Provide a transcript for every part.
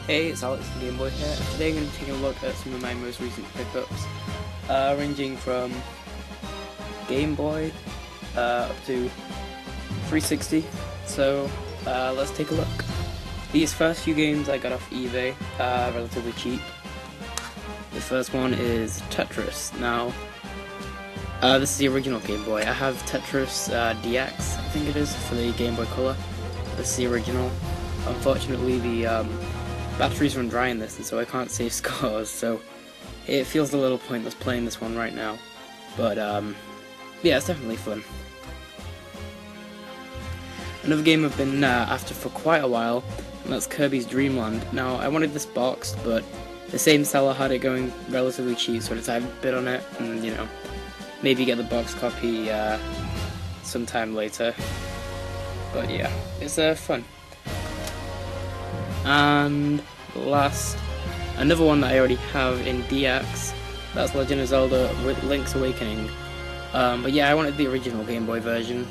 Hey, it's AlexTheGameboy here, and today I'm going to take a look at some of my most recent pickups, ranging from Game Boy up to 360, so let's take a look. These first few games I got off eBay, relatively cheap. The first one is Tetris. Now, this is the original Game Boy. I have Tetris DX, I think it is, for the Game Boy Color. This is the original. Unfortunately, the batteries run dry in this, and so I can't save scores, so it feels a little pointless playing this one right now. But yeah, it's definitely fun. Another game I've been after for quite a while, and that's Kirby's Dream Land. Now, I wanted this boxed, but the same seller had it going relatively cheap, so I decided to bid on it, and you know, maybe get the box copy sometime later. But yeah, it's fun. And last, another one that I already have in DX, that's Legend of Zelda Link's Awakening. But yeah, I wanted the original Game Boy version.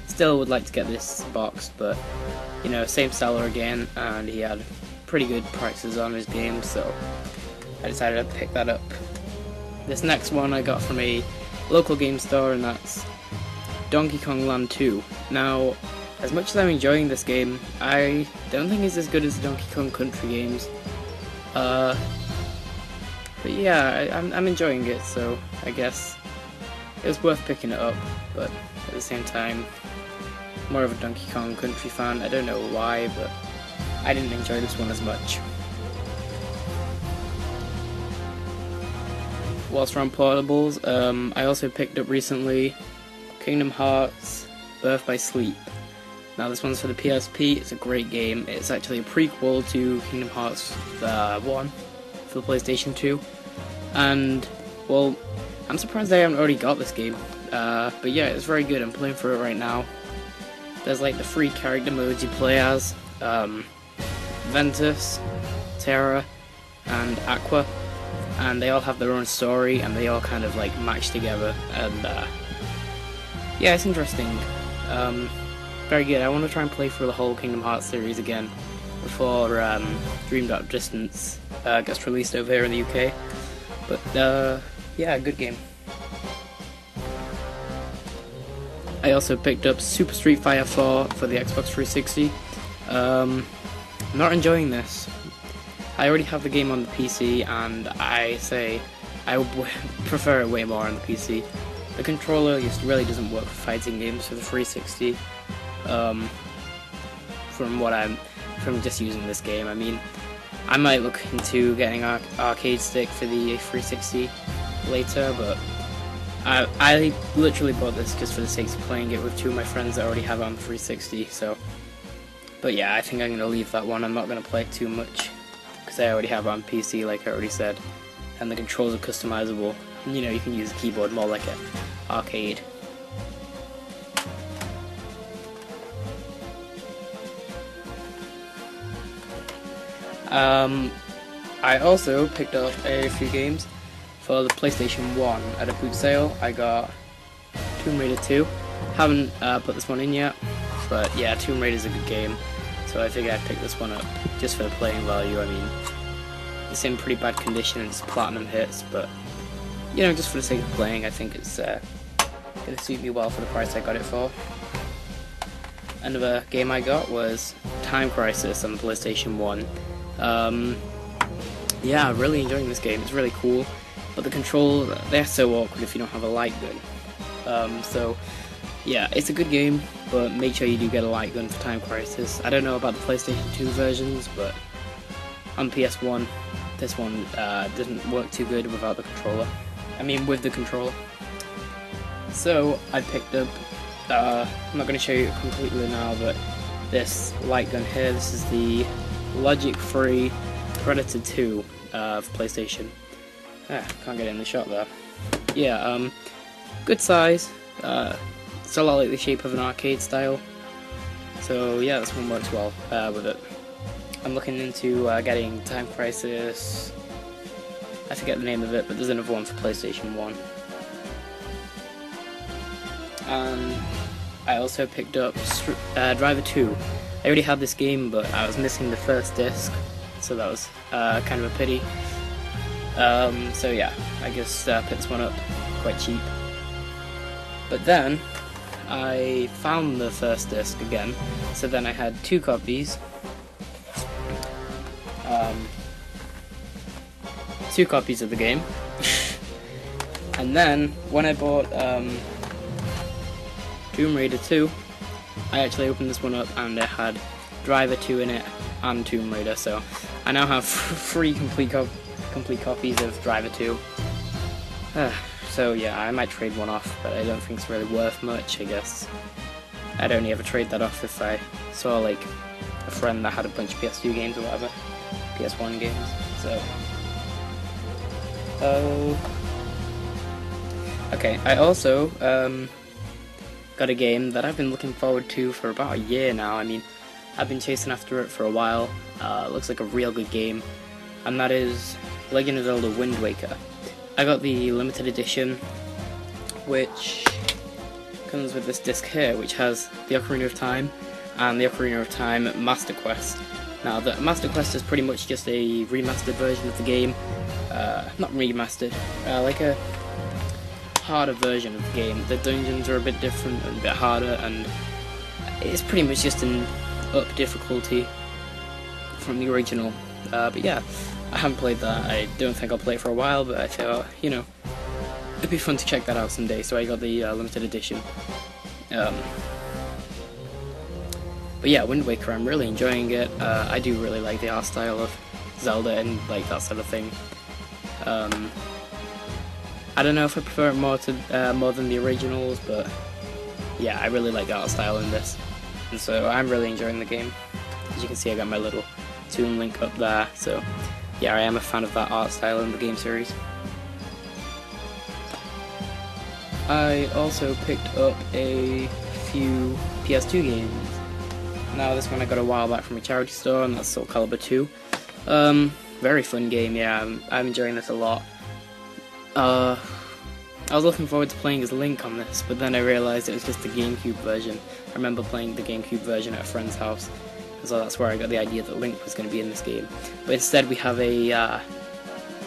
Still would like to get this boxed, but you know, same seller again, and he had pretty good prices on his games, so I decided to pick that up. This next one I got from a local game store, and that's Donkey Kong Land 2. Now, as much as I'm enjoying this game, I don't think it's as good as the Donkey Kong Country games. But yeah, I'm enjoying it, so I guess it was worth picking it up. But at the same time, more of a Donkey Kong Country fan. I don't know why, but I didn't enjoy this one as much. Whilst we're on portables, I also picked up recently Kingdom Hearts Birth by Sleep. Now this one's for the PSP, it's a great game. It's actually a prequel to Kingdom Hearts 1 for the PlayStation 2. And, well, I'm surprised I haven't already got this game. But yeah, it's very good, I'm playing through it right now. There's like the 3 character modes you play as. Ventus, Terra, and Aqua. And they all have their own story, and they all kind of like match together. And yeah, it's interesting. Very good. I want to try and play through the whole Kingdom Hearts series again before Dream Drop Distance gets released over here in the UK. But yeah, good game. I also picked up Super Street Fighter 4 for the Xbox 360. I'm not enjoying this. I already have the game on the PC, and I say I would prefer it way more on the PC. The controller just really doesn't work for fighting games for the 360. From just using this game. I mean, I might look into getting an arcade stick for the 360 later, but I literally bought this just for the sake of playing it with 2 of my friends that already have it on the 360. So, but yeah, I think I'm gonna leave that one. I'm not gonna play it too much because I already have it on PC, like I already said, and the controls are customizable. You know, you can use the keyboard more like an arcade. I also picked up a few games for the PlayStation 1 at a boot sale. I got Tomb Raider 2. Haven't put this one in yet, but yeah, Tomb Raider is a good game, so I figured I'd pick this one up just for the playing value. I mean, it's in pretty bad condition and it's platinum hits, but you know, just for the sake of playing, I think it's gonna suit me well for the price I got it for. Another game I got was Time Crisis on the PlayStation 1. Yeah, really enjoying this game. It's really cool, but the controls, they're so awkward if you don't have a light gun. So yeah, it's a good game, but make sure you do get a light gun for Time Crisis. I don't know about the PlayStation 2 versions, but on PS1, this one didn't work too good without the controller. I mean, with the controller. So I picked up, I'm not going to show you completely now, but this light gun here, this is the Logic-free Predator 2 for PlayStation. Can't get in the shot there. Yeah, good size. It's a lot like the shape of an arcade style. So yeah, this one works well with it. I'm looking into getting Time Crisis. I forget the name of it, but there's another one for PlayStation 1. I also picked up Driver 2. already had this game, but I was missing the first disc, so that was kind of a pity. So yeah, I just picked this one up quite cheap. But then I found the first disc again, so then I had 2 copies. 2 copies of the game. And then when I bought Tomb Raider 2, I actually opened this one up and it had Driver 2 in it and Tomb Raider, so I now have 3 complete copies of Driver 2. So yeah, I might trade one off, but I don't think it's really worth much, I guess. I'd only ever trade that off if I saw like a friend that had a bunch of PS2 games or whatever, PS1 games, so... Okay, I also got a game that I've been looking forward to for about a year now. I mean, I've been chasing after it for a while. It looks like a real good game, and that is Legend of Zelda Wind Waker. I got the limited edition, which comes with this disc here, which has the Ocarina of Time and the Ocarina of Time Master Quest. Now, the Master Quest is pretty much just a remastered version of the game. Not remastered, like a harder version of the game. The dungeons are a bit different and a bit harder, and it's pretty much just an up difficulty from the original. But yeah, I haven't played that. I don't think I'll play it for a while, but I thought, you know, it'd be fun to check that out someday, so I got the limited edition. But yeah, Wind Waker, I'm really enjoying it. I do really like the art style of Zelda and like that sort of thing. I don't know if I prefer it more than the originals, but yeah, I really like the art style in this, and so I'm really enjoying the game. As you can see, I got my little Toon Link up there, so yeah, I am a fan of that art style in the game series. I also picked up a few PS2 games. Now, this one I got a while back from a charity store, and that's Soul Calibur 2. Very fun game, yeah, I'm enjoying this a lot. I was looking forward to playing as Link on this, but then I realised it was just the Gamecube version. I remember playing the Gamecube version at a friend's house, so that's where I got the idea that Link was going to be in this game. But instead we have a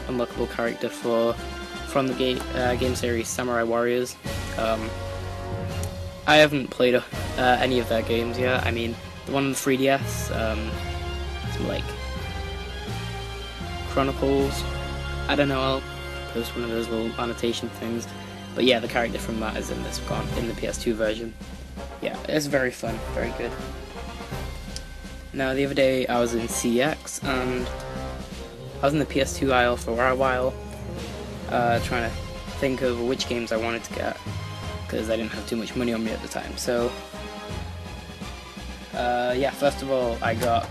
unlockable character from the game series Samurai Warriors. I haven't played any of their games yet. I mean, the one on the 3DS, some like Chronicles, I don't know, I'll post one of those little annotation things, but yeah, the character from that is in this one, in the PS2 version. Yeah, it's very fun, very good. Now, the other day I was in CX, and I was in the PS2 aisle for a while, trying to think of which games I wanted to get, because I didn't have too much money on me at the time. So yeah, first of all, I got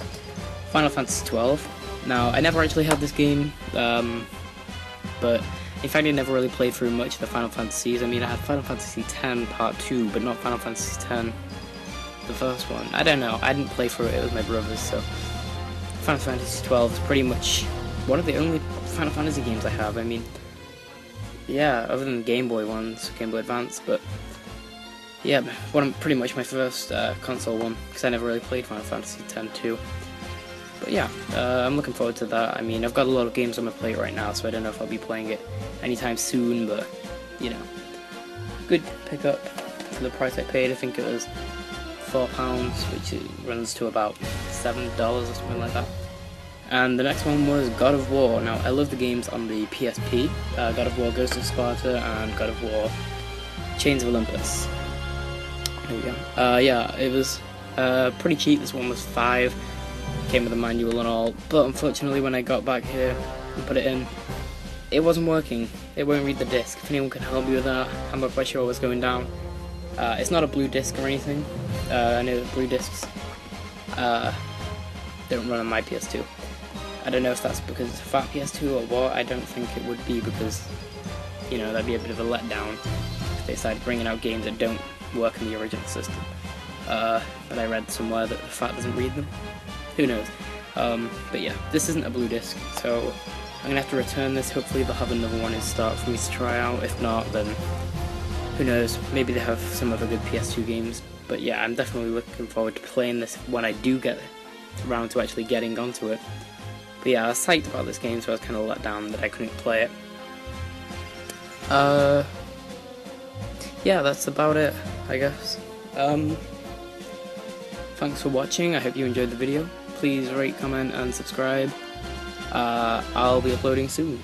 Final Fantasy XII. Now, I never actually had this game, but in fact I never really played through much of the Final Fantasies. I mean, I had Final Fantasy X Part 2, but not Final Fantasy X, the first one. I don't know, I didn't play through it, it was my brother's, so Final Fantasy XII is pretty much one of the only Final Fantasy games I have. I mean, yeah, other than the Game Boy ones, Game Boy Advance, but yeah, pretty much my first console one, because I never really played Final Fantasy X-2. But yeah, I'm looking forward to that. I mean, I've got a lot of games on my plate right now, so I don't know if I'll be playing it anytime soon, but, you know, good pickup for the price I paid. I think it was £4, which runs to about $7 or something like that. And the next one was God of War. Now, I love the games on the PSP, God of War Ghost of Sparta and God of War Chains of Olympus. There we go. Yeah, it was pretty cheap. This one was $5. Came with a manual and all, but unfortunately when I got back here and put it in, it wasn't working. It won't read the disc. If anyone can help me with that, I'm not quite sure what's going down. It's not a blue disc or anything. I know that blue discs don't run on my PS2. I don't know if that's because it's a fat PS2 or what. I don't think it would be, because, you know, that'd be a bit of a letdown if they started bringing out games that don't work in the original system. But I read somewhere that the fat doesn't read them. Who knows? But yeah, this isn't a blue disc, so I'm gonna have to return this. Hopefully they'll have another one in stock for me to try out. If not, then who knows, maybe they have some other good PS2 games. But yeah, I'm definitely looking forward to playing this when I do get around to actually getting onto it. But yeah, I was psyched about this game, so I was kind of let down that I couldn't play it. Yeah, that's about it, I guess. Thanks for watching, I hope you enjoyed the video. Please rate, comment, and subscribe. I'll be uploading soon.